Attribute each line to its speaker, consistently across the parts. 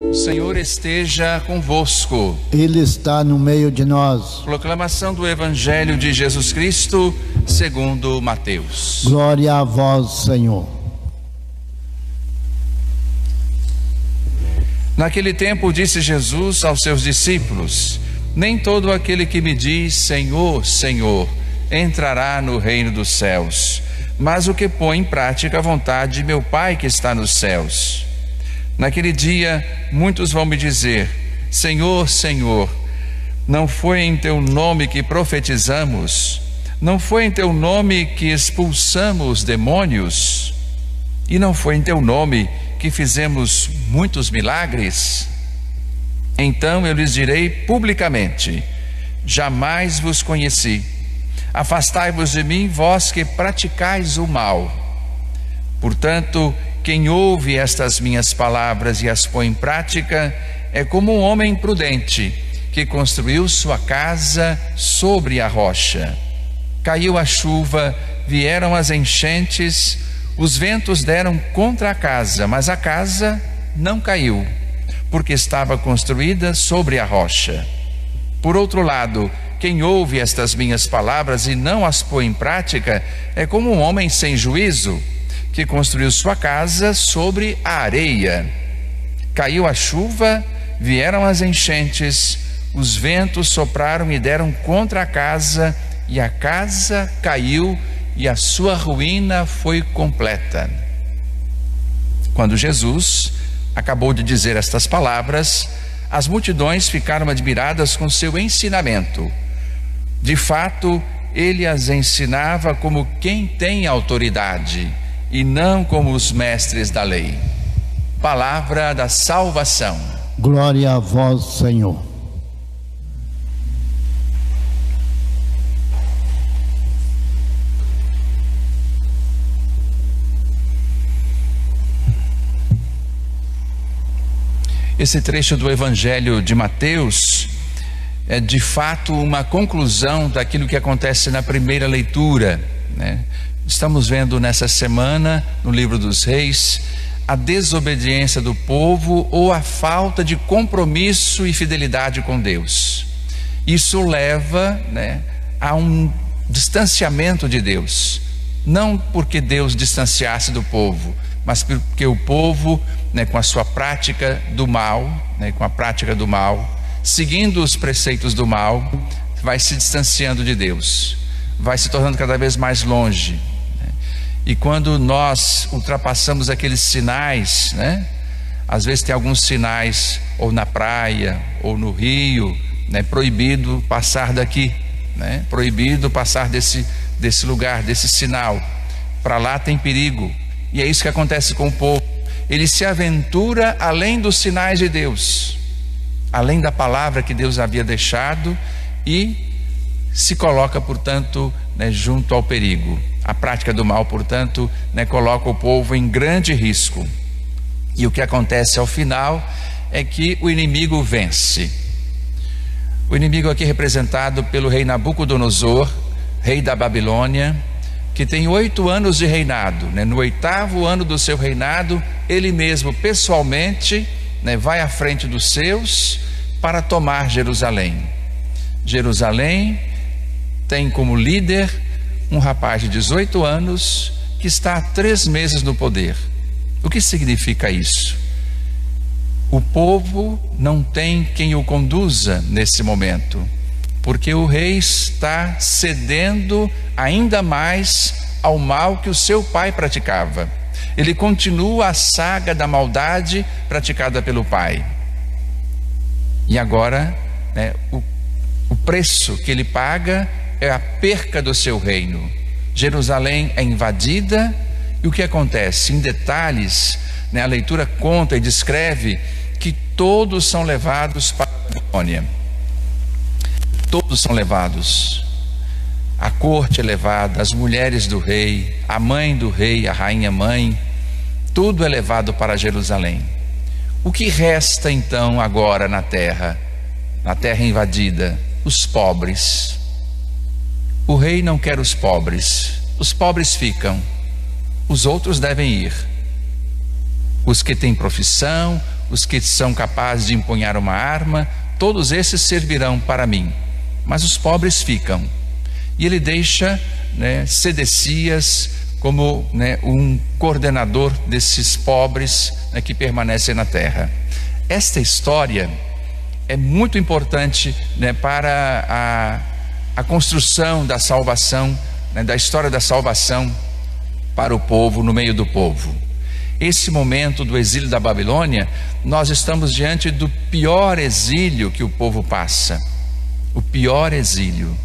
Speaker 1: O Senhor esteja convosco.
Speaker 2: Ele está no meio de nós.
Speaker 1: Proclamação do Evangelho de Jesus Cristo segundo Mateus.
Speaker 2: Glória a vós, Senhor.
Speaker 1: Naquele tempo disse Jesus aos seus discípulos: nem todo aquele que me diz Senhor, Senhor, entrará no reino dos céus, mas o que põe em prática a vontade de meu Pai que está nos céus. Naquele dia muitos vão me dizer: Senhor, Senhor, não foi em teu nome que profetizamos? Não foi em teu nome que expulsamos demônios? E não foi em teu nome que fizemos muitos milagres? Então eu lhes direi publicamente: jamais vos conheci. Afastai-vos de mim, vós que praticais o mal. Portanto, quem ouve estas minhas palavras e as põe em prática é como um homem prudente que construiu sua casa sobre a rocha. Caiu a chuva, vieram as enchentes, os ventos deram contra a casa, mas a casa não caiu, porque estava construída sobre a rocha. Por outro lado, quem ouve estas minhas palavras e não as põe em prática é como um homem sem juízo que construiu sua casa sobre a areia. Caiu a chuva, vieram as enchentes, os ventos sopraram e deram contra a casa, e a casa caiu, e a sua ruína foi completa. Quando Jesus acabou de dizer estas palavras, as multidões ficaram admiradas com seu ensinamento. De fato, ele as ensinava como quem tem autoridade, e não como os mestres da lei. Palavra da salvação.
Speaker 2: Glória a vós, Senhor.
Speaker 1: Esse trecho do Evangelho de Mateus é de fato uma conclusão daquilo que acontece na primeira leitura, né? Estamos vendo nessa semana, no livro dos Reis, a desobediência do povo ou a falta de compromisso e fidelidade com Deus. Isso leva, né, a um distanciamento de Deus. Não porque Deus distanciasse do povo, mas porque o povo, né, com a sua prática do mal, né, com a prática do mal, seguindo os preceitos do mal, vai se distanciando de Deus, vai se tornando cada vez mais longe. E quando nós ultrapassamos aqueles sinais, né? Às vezes tem alguns sinais, ou na praia, ou no rio, né? Proibido passar daqui, né? Proibido passar desse lugar, desse sinal. Para lá tem perigo. E é isso que acontece com o povo. Ele se aventura além dos sinais de Deus, além da palavra que Deus havia deixado, e se coloca, portanto, né, junto ao perigo. A prática do mal, portanto, né, coloca o povo em grande risco. E o que acontece ao final é que o inimigo vence. O inimigo aqui representado pelo rei Nabucodonosor, rei da Babilônia, que tem 8 anos de reinado, né? No 8º ano do seu reinado, ele mesmo pessoalmente, né, vai à frente dos seus para tomar Jerusalém. Jerusalém tem como líder um rapaz de 18 anos que está há 3 meses no poder. O que significa isso? O povo não tem quem o conduza nesse momento, porque o rei está cedendo ainda mais ao mal que o seu pai praticava. Ele continua a saga da maldade praticada pelo pai. E agora, né, o preço que ele paga é a perca do seu reino. Jerusalém é invadida, e o que acontece? Em detalhes, né, a leitura conta e descreve que todos são levados para a Babilônia. Todos são levados. A corte é levada, as mulheres do rei, a mãe do rei, a rainha mãe, tudo é levado para Jerusalém. O que resta então agora na terra invadida? Os pobres. O rei não quer os pobres ficam, os outros devem ir. Os que têm profissão, os que são capazes de empunhar uma arma, todos esses servirão para mim, mas os pobres ficam. E ele deixa, Sedecias como, um coordenador desses pobres, que permanecem na terra. Esta história é muito importante, para a construção da salvação, da história da salvação para o povo, no meio do povo. Esse momento do exílio da Babilônia, nós estamos diante do pior exílio que o povo passa. O pior exílio.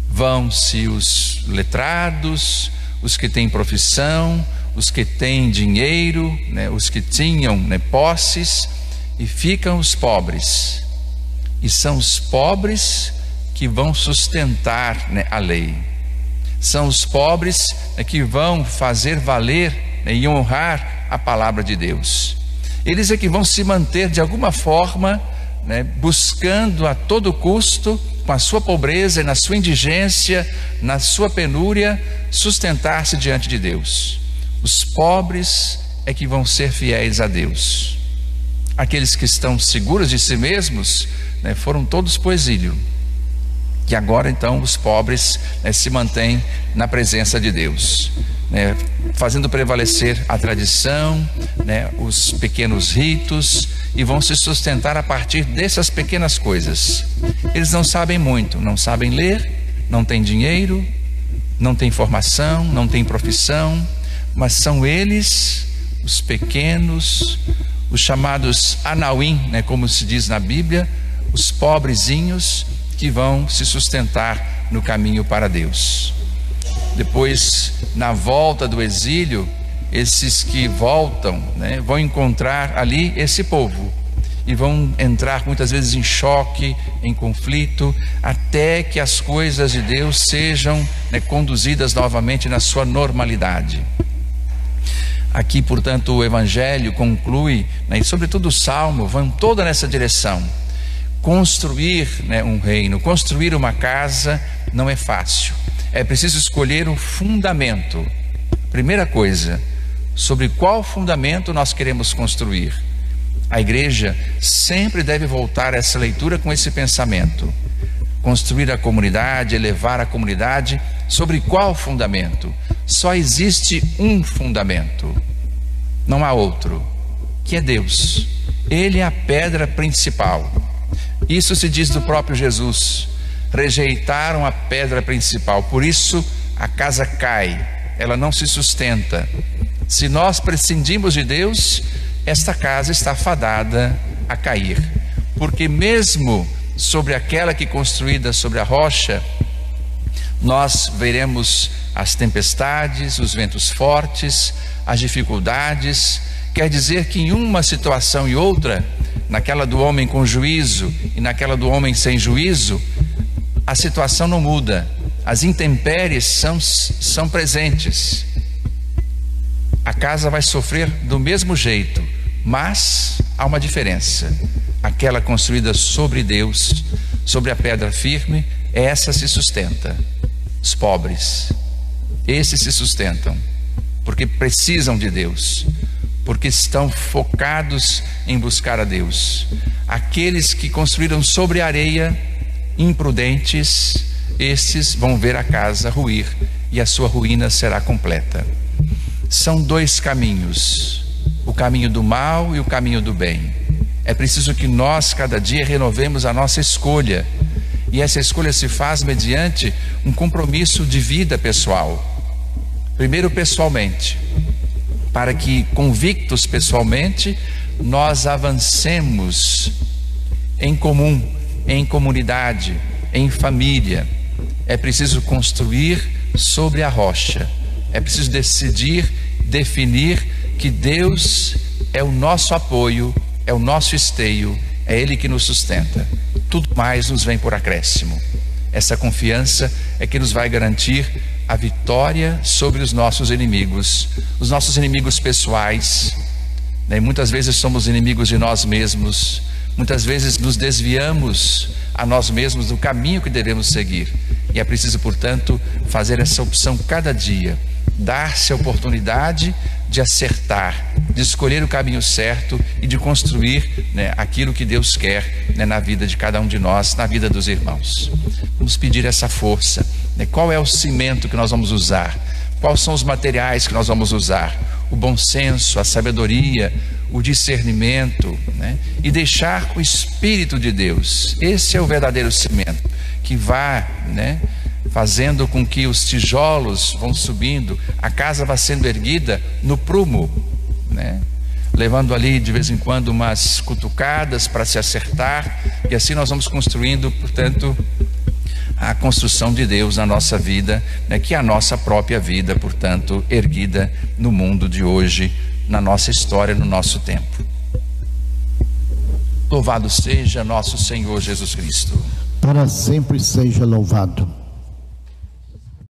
Speaker 1: Vão-se os letrados, os que têm profissão, os que têm dinheiro, os que tinham, posses, e ficam os pobres. E são os pobres que vão sustentar, a lei. São os pobres, que vão fazer valer, e honrar a palavra de Deus. Eles é que vão se manter de alguma forma, buscando a todo custo, com a sua pobreza e na sua indigência, na sua penúria, sustentar-se diante de Deus. Os pobres é que vão ser fiéis a Deus. Aqueles que estão seguros de si mesmos, foram todos para o exílio. E agora então os pobres, se mantêm na presença de Deus, fazendo prevalecer a tradição, os pequenos ritos, e vão se sustentar a partir dessas pequenas coisas. Eles não sabem muito, não sabem ler, não têm dinheiro, não têm formação, não têm profissão, mas são eles, os pequenos, os chamados Anauim, como se diz na Bíblia, os pobrezinhos que vão se sustentar no caminho para Deus. Depois, na volta do exílio, esses que voltam, vão encontrar ali esse povo e vão entrar muitas vezes em choque, em conflito, até que as coisas de Deus sejam, conduzidas novamente na sua normalidade. Aqui, portanto, o Evangelho conclui, e sobretudo o Salmo, vão toda nessa direção. Construir, um reino, construir uma casa não é fácil. É preciso escolher um fundamento. Primeira coisa, sobre qual fundamento nós queremos construir? A igreja sempre deve voltar a essa leitura com esse pensamento. Construir a comunidade, elevar a comunidade, sobre qual fundamento? Só existe um fundamento, não há outro, que é Deus. Ele é a pedra principal. Isso se diz do próprio Jesus. Rejeitaram a pedra principal, por isso a casa cai, ela não se sustenta. Se nós prescindimos de Deus, esta casa está fadada a cair, porque mesmo sobre aquela que é construída sobre a rocha, nós veremos as tempestades, os ventos fortes, as dificuldades. Quer dizer que em uma situação e outra, naquela do homem com juízo e naquela do homem sem juízo, a situação não muda, as intempéries são presentes. A casa vai sofrer do mesmo jeito, mas há uma diferença. Aquela construída sobre Deus, sobre a pedra firme, essa se sustenta. Os pobres, esses se sustentam, porque precisam de Deus, porque estão focados em buscar a Deus. Aqueles que construíram sobre a areia, imprudentes, esses vão ver a casa ruir e a sua ruína será completa. São dois caminhos, o caminho do mal e o caminho do bem. É preciso que nós cada dia renovemos a nossa escolha, e essa escolha se faz mediante um compromisso de vida pessoal. Primeiro pessoalmente, para que convictos pessoalmente nós avancemos em comum, em comunidade, em família. É preciso construir sobre a rocha. É preciso decidir, definir que Deus é o nosso apoio, é o nosso esteio, é Ele que nos sustenta. Tudo mais nos vem por acréscimo. Essa confiança é que nos vai garantir a vitória sobre os nossos inimigos pessoais. Muitas vezes somos inimigos de nós mesmos, muitas vezes nos desviamos a nós mesmos do caminho que devemos seguir, e é preciso, portanto, fazer essa opção cada dia dar-se a oportunidade de acertar, de escolher o caminho certo e de construir, né, aquilo que Deus quer, né, na vida de cada um de nós, na vida dos irmãos. Vamos pedir essa força, né? Qual é o cimento que nós vamos usar? Quais são os materiais que nós vamos usar? O bom senso, a sabedoria, o discernimento, né? E deixar o Espírito de Deus. Esse é o verdadeiro cimento que vai, né, fazendo com que os tijolos vão subindo, a casa vai sendo erguida no prumo, né? Levando ali de vez em quando umas cutucadas para se acertar, e assim nós vamos construindo, portanto, a construção de Deus na nossa vida, né? Que é a nossa própria vida, portanto, erguida no mundo de hoje, na nossa história, no nosso tempo. Louvado seja nosso Senhor Jesus Cristo.
Speaker 2: Para sempre seja louvado.